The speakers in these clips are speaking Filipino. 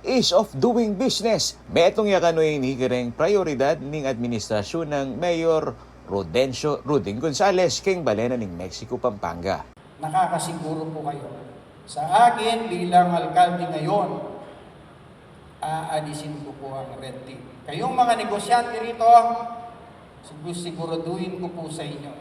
Ease of doing business. Betong yakanoy ni kireng prioridad ning administrasyon ng Mayor Ruding Gonzales king balena ning Mexico, Pampanga. Nakakasiguro po kayo, sa akin bilang alkalde ngayon, aalisin ko po ang red tape. Kayong mga negosyante rito, siguraduhin ko po sa inyo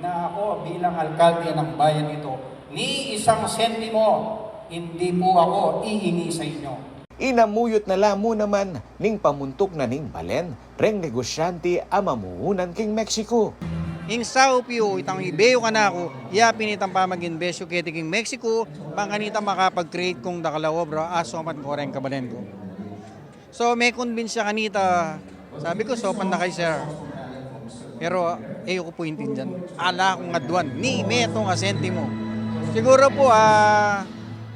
na ako bilang alkalde ng bayan ito, ni isang sentimo, hindi po ako iingi sa inyo. Inamuyot na lamo naman ning pamuntok na ning balen, reng negosyante amamuhunan king Mexico. Ing sao piyo itang ibeyo ka na ako, yapin itang pamag-invest yung kiti king Mexico, bang kanita makapag-create kong dakalawobra asomat ko rin kabalen ko. So may convince siya kanita, sabi ko sopan na kay sir. Pero ko po intindihan, ala akong adwan, ni metong asenti mo. Siguro po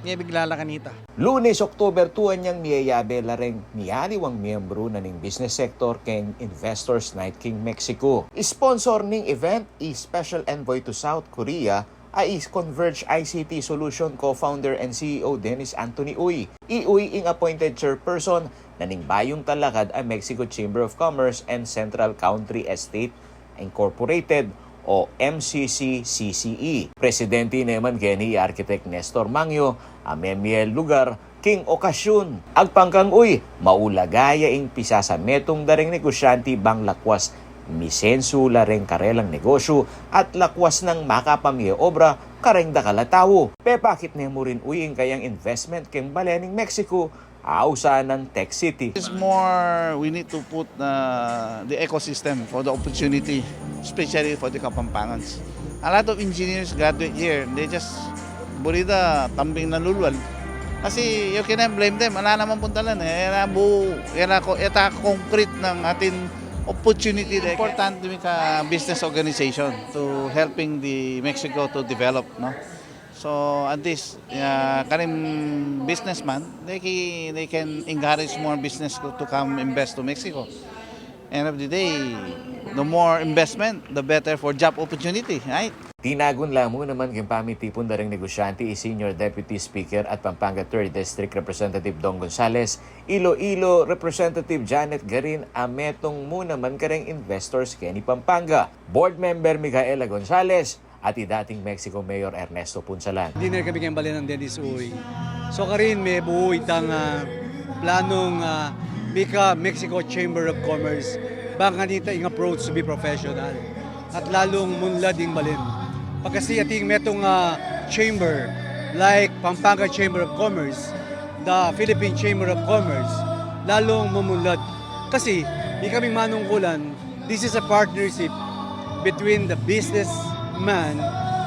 may biglala kanita. Lunes, October 2 niyang niyayabe lareng niyaliwang miyembro na ning business sector king Investors Night king Mexico. Sponsor ning event Special Envoy to South Korea ay Converge ICT Solution co-founder and CEO Dennis Anthony Uy. Iuy ing appointed chairperson na ning bayong talakad ang Mexico Chamber of Commerce and Central Country Estate Incorporated o MCC-CCE. Presidente naman gani Architect Nestor Mangyo, amemiel lugar king okasyon. Agpangkang uy, maulagaya ing pisa sa metong daring negosyante bang lakwas misensu lareng karelang negosyo at lakwas ng makapamye obra kareng dakalatawo. Pepakit na mo rin uy ing kayang investment king balening Mexico ausa ng Tech City. It's more, we need to put the ecosystem for the opportunity, especially for the Kapampangans. A lot of engineers graduate here, they just burida tambing nalulwal. Kasi you cannot blame them, wala naman puntalan eh. Ita concrete ng ating opportunity. Important to make a business organization to helping the Mexico to develop, no? So at this, karing businessman, they can encourage more business to come invest to Mexico. End of the day, the more investment, the better for job opportunity, right? Tinagon lamo naman king pamitipon daring negosyante Senior Deputy Speaker at Pampanga 3rd District Representative Dong Gonzales, Iloilo Representative Janet Garin, ametong mo naman kareng investors kini Pampanga. Board Member Micaela Gonzales, at dating Mexico Mayor Ernesto Punsalan. Dinner kami kayong balen ng Dennis Uy. So karin may buo itang planong Mika Mexico Chamber of Commerce bang kanita ing approach to be professional at lalong munlad ing balen. Pagkasi ating metong chamber like Pampanga Chamber of Commerce, the Philippine Chamber of Commerce, lalong mamunlad. Kasi di kami manungkulan, this is a partnership between the businessman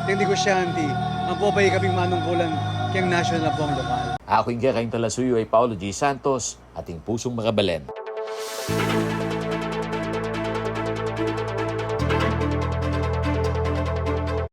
ng negosyante. Ang po ba'y kaming manungkulan kayang national pong lokal. Ako yung kayong talasuyo ay Paulo G. Santos, ating pusong makabalen.